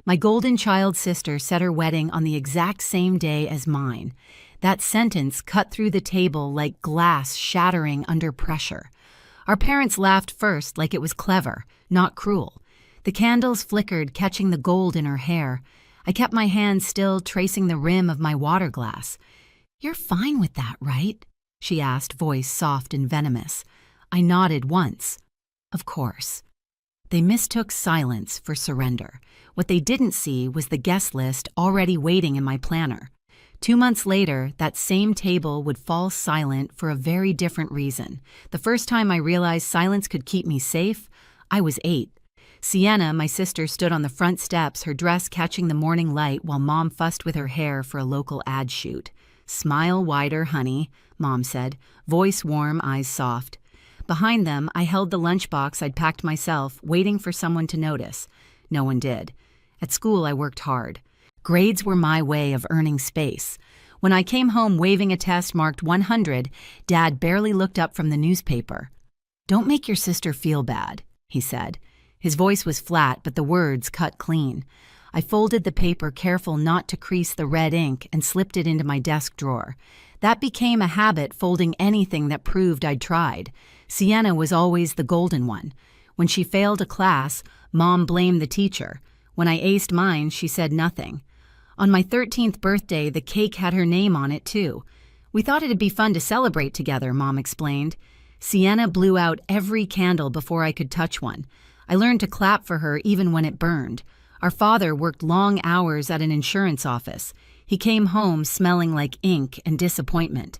My golden child sister set her wedding on the exact same day as mine. That sentence cut through the table like glass shattering under pressure. Our parents laughed first like it was clever, not cruel. The candles flickered, catching the gold in her hair. I kept my hand still, tracing the rim of my water glass. "You're fine with that, right?" she asked, voice soft and venomous. I nodded once. Of course. They mistook silence for surrender. What they didn't see was the guest list already waiting in my planner. 2 months later, that same table would fall silent for a very different reason. The first time I realized silence could keep me safe, I was 8. Sienna, my sister, stood on the front steps, her dress catching the morning light while Mom fussed with her hair for a local ad shoot. "Smile wider, honey," Mom said, voice warm, eyes soft. Behind them, I held the lunchbox I'd packed myself, waiting for someone to notice. No one did. At school, I worked hard. Grades were my way of earning space. When I came home waving a test marked 100, Dad barely looked up from the newspaper. "Don't make your sister feel bad," he said. His voice was flat, but the words cut clean. I folded the paper, careful not to crease the red ink, and slipped it into my desk drawer. That became a habit, folding anything that proved I'd tried. Sienna was always the golden one. When she failed a class, Mom blamed the teacher. When I aced mine, she said nothing. On my 13th birthday, the cake had her name on it, too. "We thought it'd be fun to celebrate together," Mom explained. Sienna blew out every candle before I could touch one. I learned to clap for her even when it burned. Our father worked long hours at an insurance office. He came home smelling like ink and disappointment.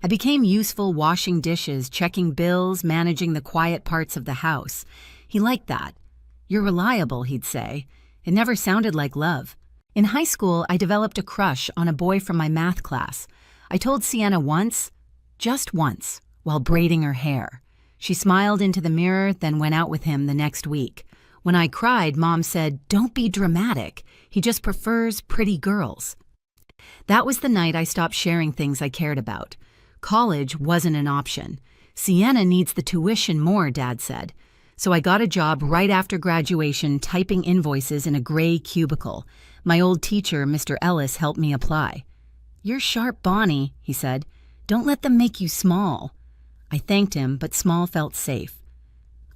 I became useful washing dishes, checking bills, managing the quiet parts of the house. He liked that. "You're reliable," he'd say. It never sounded like love. In high school, I developed a crush on a boy from my math class. I told Sienna once, just once, while braiding her hair. She smiled into the mirror, then went out with him the next week. When I cried, Mom said, "Don't be dramatic. He just prefers pretty girls." That was the night I stopped sharing things I cared about. College wasn't an option. "Sienna needs the tuition more," Dad said. So I got a job right after graduation typing invoices in a gray cubicle. My old teacher, Mr. Ellis, helped me apply. "You're sharp, Bonnie," he said. "Don't let them make you small." I thanked him, but small felt safe.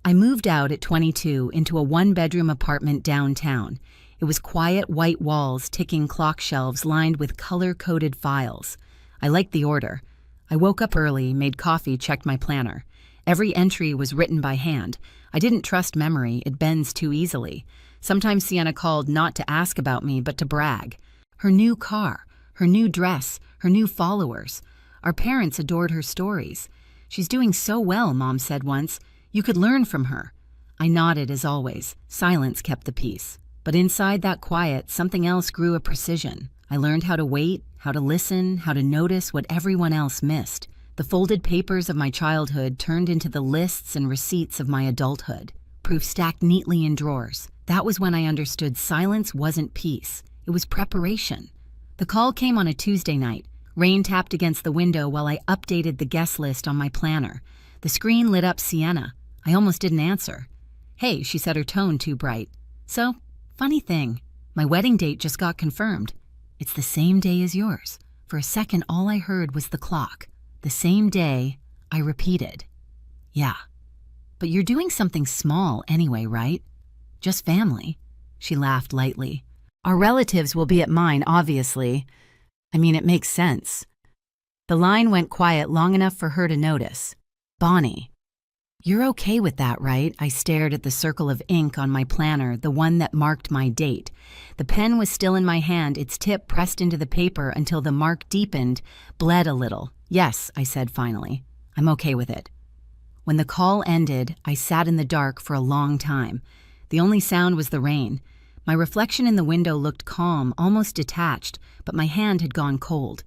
I moved out at 22 into a one-bedroom apartment downtown. It was quiet white walls, ticking clock shelves lined with color-coded files. I liked the order. I woke up early, made coffee, checked my planner. Every entry was written by hand. I didn't trust memory, it bends too easily. Sometimes Sienna called not to ask about me, but to brag. Her new car, her new dress, her new followers. Our parents adored her stories. "She's doing so well," Mom said once. "You could learn from her." I nodded as always. Silence kept the peace. But inside that quiet, something else grew a precision. I learned how to wait, how to listen, how to notice what everyone else missed. The folded papers of my childhood turned into the lists and receipts of my adulthood, proof stacked neatly in drawers. That was when I understood silence wasn't peace. It was preparation. The call came on a Tuesday night. Rain tapped against the window while I updated the guest list on my planner. The screen lit up Sienna. I almost didn't answer. "Hey," she said, her tone too bright. "So, funny thing, my wedding date just got confirmed. It's the same day as yours." For a second, all I heard was the clock. "The same day," I repeated. "Yeah. But you're doing something small anyway, right? Just family." She laughed lightly. "Our relatives will be at mine, obviously. I mean, it makes sense." The line went quiet long enough for her to notice. "Bonnie, you're okay with that, right?" I stared at the circle of ink on my planner, the one that marked my date. The pen was still in my hand, its tip pressed into the paper until the mark deepened, bled a little. "Yes," I said finally. "I'm okay with it." When the call ended, I sat in the dark for a long time. The only sound was the rain. My reflection in the window looked calm, almost detached, but my hand had gone cold.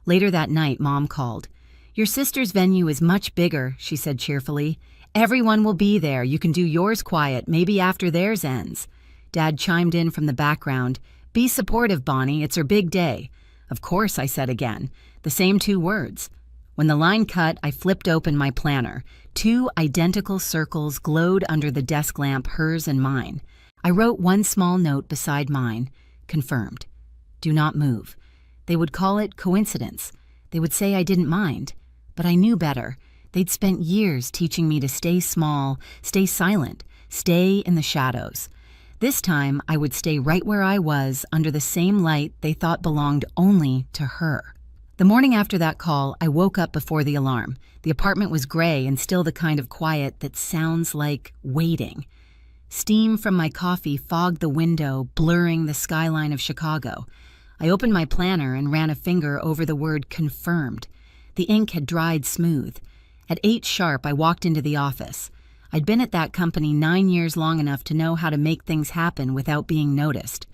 Later that night, Mom called. "Your sister's venue is much bigger," she said cheerfully. "Everyone will be there. You can do yours quiet, maybe after theirs ends." Dad chimed in from the background. "Be supportive, Bonnie. It's her big day." "Of course," I said again. The same 2 words. When the line cut, I flipped open my planner. 2 identical circles glowed under the desk lamp, hers and mine. I wrote one small note beside mine, confirmed. Do not move. They would call it coincidence. They would say I didn't mind. But I knew better. They'd spent years teaching me to stay small, stay silent, stay in the shadows. This time, I would stay right where I was, under the same light they thought belonged only to her. The morning after that call, I woke up before the alarm. The apartment was gray and still the kind of quiet that sounds like waiting. Steam from my coffee fogged the window, blurring the skyline of Chicago. I opened my planner and ran a finger over the word confirmed. The ink had dried smooth. At 8 sharp, I walked into the office. I'd been at that company 9 years long enough to know how to make things happen without being noticed.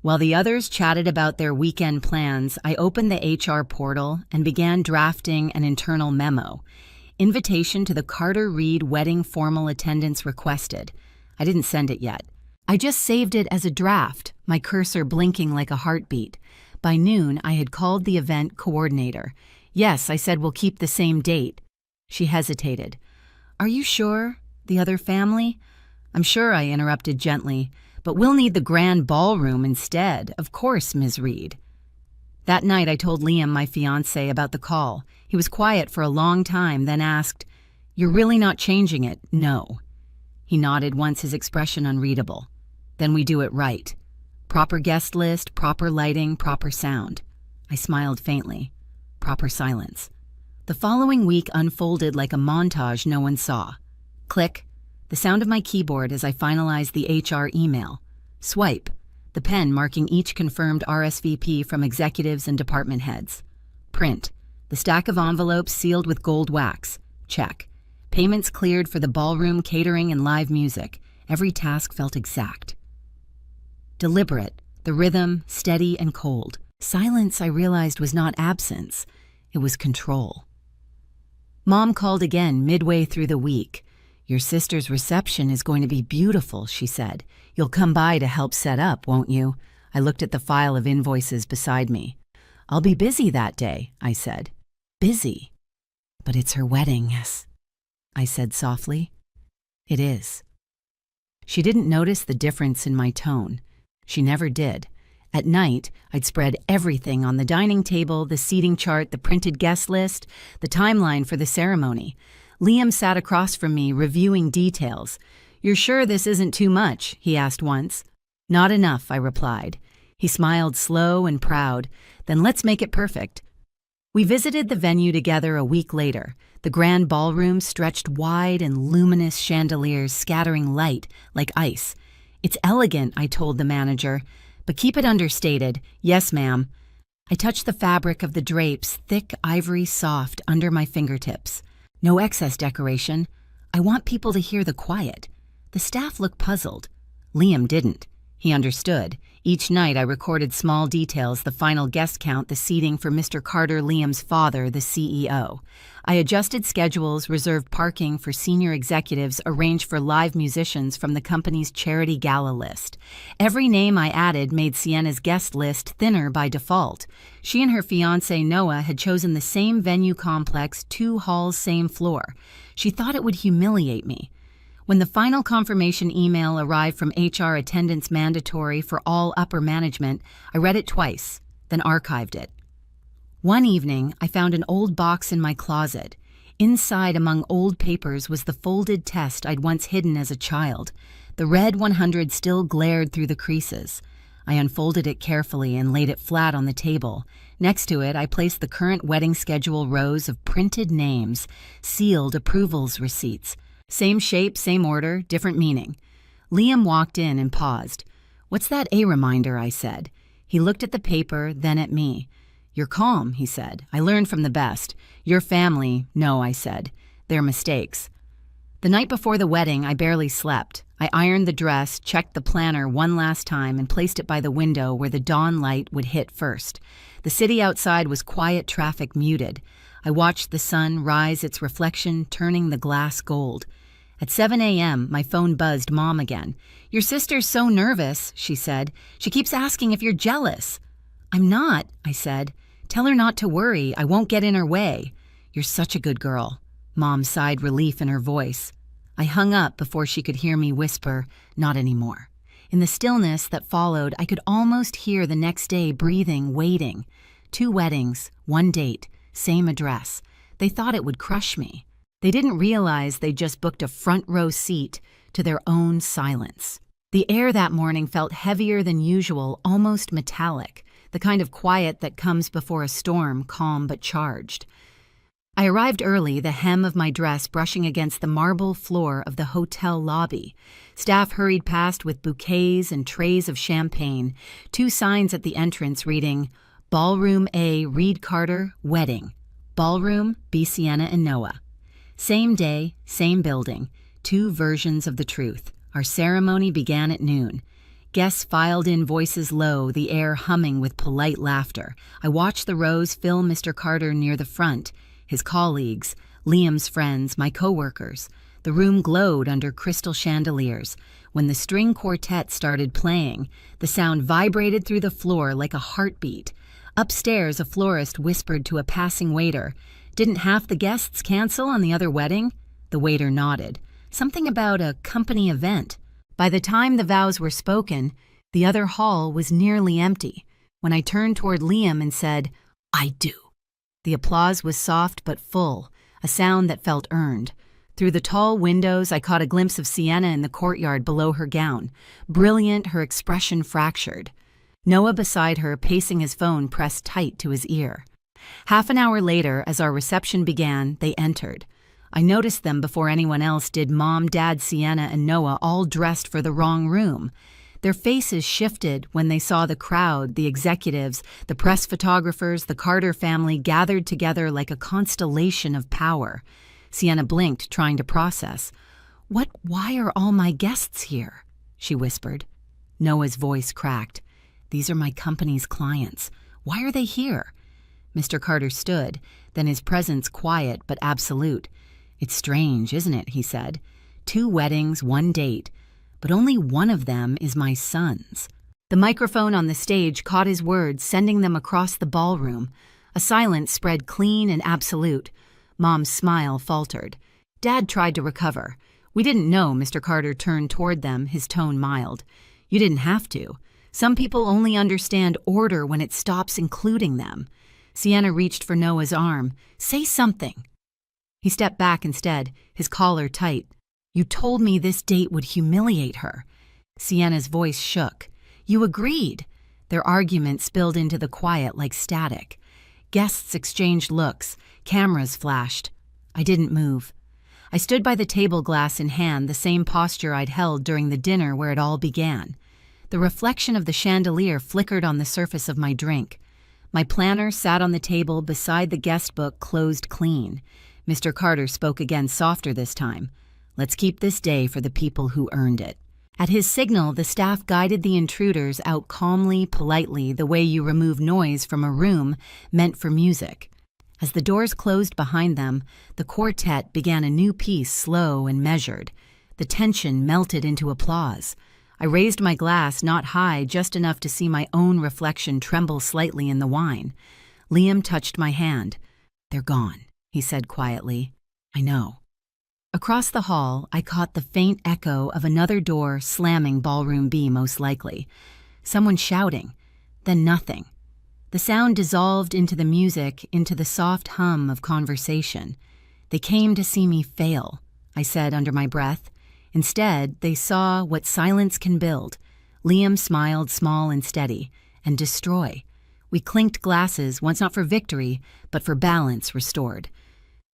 While the others chatted about their weekend plans, I opened the HR portal and began drafting an internal memo. Invitation to the Carter Reed wedding formal attendance requested. I didn't send it yet. I just saved it as a draft, my cursor blinking like a heartbeat. By noon, I had called the event coordinator. Yes, I said we'll keep the same date. She hesitated. Are you sure? The other family? I'm sure, I interrupted gently, but we'll need the grand ballroom instead. Of course, Ms. Reed. That night, I told Liam, my fiancé, about the call. He was quiet for a long time, then asked, You're really not changing it? No. He nodded, once his expression unreadable. Then we do it right. Proper guest list, proper lighting, proper sound. I smiled faintly. Proper silence. The following week unfolded like a montage no one saw. Click. The sound of my keyboard as I finalized the HR email. Swipe. The pen marking each confirmed RSVP from executives and department heads. Print. The stack of envelopes sealed with gold wax. Check. Payments cleared for the ballroom, catering, and live music. Every task felt exact. Deliberate, the rhythm steady and cold. Silence, I realized, was not absence. It was control. Mom called again midway through the week. Your sister's reception is going to be beautiful, she said. You'll come by to help set up, won't you? I looked at the file of invoices beside me. I'll be busy that day, I said. Busy? But it's her wedding, yes, I said softly. It is. She didn't notice the difference in my tone. She never did. At night, I'd spread everything on the dining table, the seating chart, the printed guest list, the timeline for the ceremony. Liam sat across from me, reviewing details. You're sure this isn't too much? He asked once. Not enough, I replied. He smiled slow and proud. Then let's make it perfect. We visited the venue together a week later. The grand ballroom stretched wide and luminous chandeliers scattering light like ice. It's elegant, I told the manager, but keep it understated. Yes, ma'am. I touched the fabric of the drapes, thick, ivory soft, under my fingertips. No excess decoration. I want people to hear the quiet. The staff looked puzzled. Liam didn't. He understood. Each night I recorded small details, the final guest count, the seating for Mr. Carter, Liam's father, the CEO. I adjusted schedules, reserved parking for senior executives, arranged for live musicians from the company's charity gala list. Every name I added made Sienna's guest list thinner by default. She and her fiancé Noah had chosen the same venue complex, 2 halls, same floor. She thought it would humiliate me. When the final confirmation email arrived from HR attendance mandatory for all upper management, I read it twice, then archived it. One evening, I found an old box in my closet. Inside, among old papers, was the folded test I'd once hidden as a child. The red 100 still glared through the creases. I unfolded it carefully and laid it flat on the table. Next to it, I placed the current wedding schedule rows of printed names, sealed approvals receipts. Same shape, same order, different meaning. Liam walked in and paused. What's that A reminder? I said. He looked at the paper, then at me. You're calm, he said. I learned from the best. Your family, no, I said. They're mistakes. The night before the wedding, I barely slept. I ironed the dress, checked the planner one last time, and placed it by the window where the dawn light would hit first. The city outside was quiet, traffic muted. I watched the sun rise, its reflection turning the glass gold. At 7 a.m., my phone buzzed Mom again. Your sister's so nervous, she said. She keeps asking if you're jealous. I'm not, I said. Tell her not to worry. I won't get in her way. You're such a good girl. Mom sighed relief in her voice. I hung up before she could hear me whisper, not anymore. In the stillness that followed, I could almost hear the next day breathing, waiting. 2 weddings, 1 date, same address. They thought it would crush me. They didn't realize they'd just booked a front-row seat to their own silence. The air that morning felt heavier than usual, almost metallic, the kind of quiet that comes before a storm, calm but charged. I arrived early, the hem of my dress brushing against the marble floor of the hotel lobby. Staff hurried past with bouquets and trays of champagne, 2 signs at the entrance reading, Ballroom A, Reed Carter, Wedding. Ballroom, B. Sienna and Noah. Same day, same building, 2 versions of the truth. Our ceremony began at noon. Guests filed in, voices low, the air humming with polite laughter. I watched the rows fill Mr. Carter near the front, his colleagues, Liam's friends, my co-workers. The room glowed under crystal chandeliers. When the string quartet started playing, the sound vibrated through the floor like a heartbeat. Upstairs, a florist whispered to a passing waiter, "Didn't half the guests cancel on the other wedding?" The waiter nodded. Something about a company event. By the time the vows were spoken, the other hall was nearly empty. When I turned toward Liam and said, "I do," the applause was soft but full, a sound that felt earned. Through the tall windows, I caught a glimpse of Sienna in the courtyard below her gown, brilliant, her expression fractured. Noah beside her, pacing his phone pressed tight to his ear. Half an hour later, as our reception began, they entered. I noticed them before anyone else did. Mom, Dad, Sienna, and Noah all dressed for the wrong room. Their faces shifted when they saw the crowd, the executives, the press photographers, the Carter family gathered together like a constellation of power. Sienna blinked, trying to process. Why are all my guests here?" she whispered. Noah's voice cracked. "These are my company's clients. Why are they here?" Mr. Carter stood, then his presence quiet but absolute. "It's strange, isn't it?" he said. 2 weddings, 1 date. But only one of them is my son's. The microphone on the stage caught his words, sending them across the ballroom. A silence spread clean and absolute. Mom's smile faltered. Dad tried to recover. "We didn't know." Mr. Carter turned toward them, his tone mild. "You didn't have to. Some people only understand order when it stops including them." Sienna reached for Noah's arm. "Say something." He stepped back instead, his collar tight. "You told me this date would humiliate her." Sienna's voice shook. "You agreed." Their argument spilled into the quiet like static. Guests exchanged looks. Cameras flashed. I didn't move. I stood by the table, glass in hand, the same posture I'd held during the dinner where it all began. The reflection of the chandelier flickered on the surface of my drink. My planner sat on the table beside the guest book, closed clean. Mr. Carter spoke again, softer this time. "Let's keep this day for the people who earned it." At his signal, the staff guided the intruders out calmly, politely, the way you remove noise from a room meant for music. As the doors closed behind them, the quartet began a new piece, slow and measured. The tension melted into applause. I raised my glass, not high, just enough to see my own reflection tremble slightly in the wine. Liam touched my hand. "They're gone," he said quietly. "I know." Across the hall, I caught the faint echo of another door slamming, Ballroom B most likely. Someone shouting, then nothing. The sound dissolved into the music, into the soft hum of conversation. "They came to see me fail," I said under my breath. Instead, they saw what silence can build. Liam smiled, small and steady, and destroy. We clinked glasses, once not for victory, but for balance restored.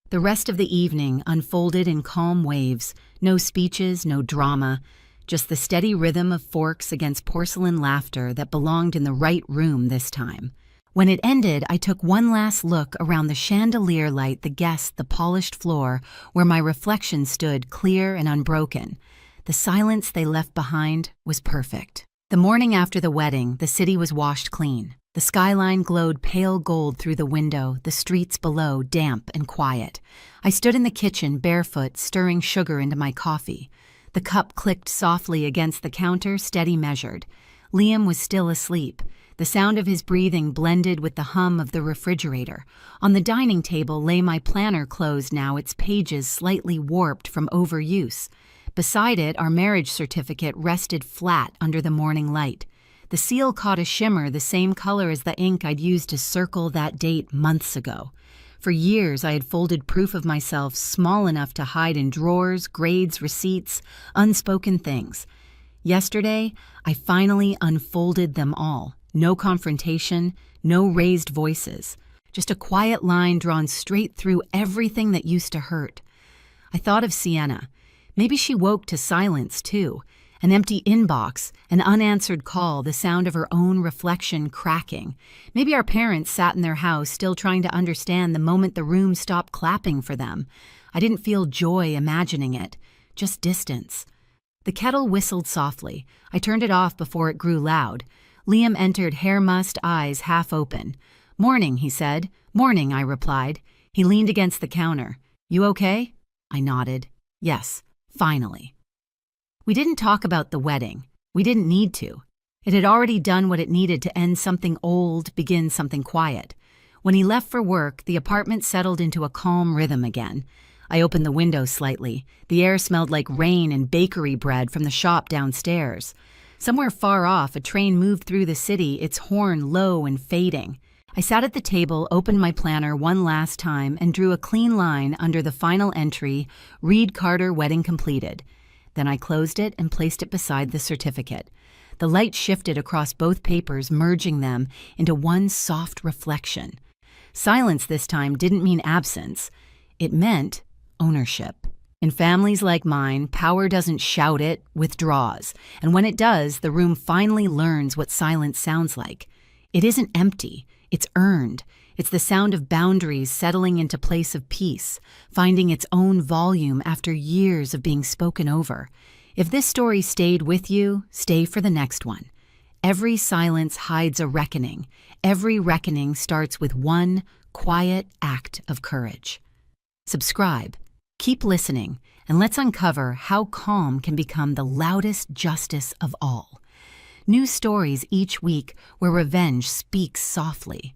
The rest of the evening unfolded in calm waves, no speeches, no drama, just the steady rhythm of forks against porcelain laughter that belonged in the right room this time. When it ended, I took one last look around the chandelier light, the guests, the polished floor, where my reflection stood clear and unbroken. The silence they left behind was perfect. The morning after the wedding, the city was washed clean. The skyline glowed pale gold through the window, the streets below damp and quiet. I stood in the kitchen, barefoot, stirring sugar into my coffee. The cup clicked softly against the counter, steady measured. Liam was still asleep. The sound of his breathing blended with the hum of the refrigerator. On the dining table lay my planner, closed now, its pages slightly warped from overuse. Beside it, our marriage certificate rested flat under the morning light. The seal caught a shimmer the same color as the ink I'd used to circle that date months ago. For years, I had folded proof of myself small enough to hide in drawers, grades, receipts, unspoken things. Yesterday, I finally unfolded them all. No confrontation, no raised voices. Just a quiet line drawn straight through everything that used to hurt. I thought of Sienna. Maybe she woke to silence, too. An empty inbox, an unanswered call, the sound of her own reflection cracking. Maybe our parents sat in their house still trying to understand the moment the room stopped clapping for them. I didn't feel joy imagining it, just distance. The kettle whistled softly. I turned it off before it grew loud. Liam entered, hair mussed, eyes half open. "Morning," he said. "Morning," I replied. He leaned against the counter. "You okay?" I nodded. Yes, finally. We didn't talk about the wedding. We didn't need to. It had already done what it needed to end something old, begin something quiet. When he left for work, the apartment settled into a calm rhythm again. I opened the window slightly. The air smelled like rain and bakery bread from the shop downstairs. Somewhere far off, a train moved through the city, its horn low and fading. I sat at the table, opened my planner one last time, and drew a clean line under the final entry, "Reed Carter Wedding Completed." Then I closed it and placed it beside the certificate. The light shifted across both papers, merging them into one soft reflection. Silence this time didn't mean absence. It meant ownership. In families like mine, power doesn't shout, it withdraws. And when it does, the room finally learns what silence sounds like. It isn't empty. It's earned. It's the sound of boundaries settling into place of peace, finding its own volume after years of being spoken over. If this story stayed with you, stay for the next one. Every silence hides a reckoning. Every reckoning starts with one quiet act of courage. Subscribe, keep listening, and let's uncover how calm can become the loudest justice of all. New stories each week where revenge speaks softly.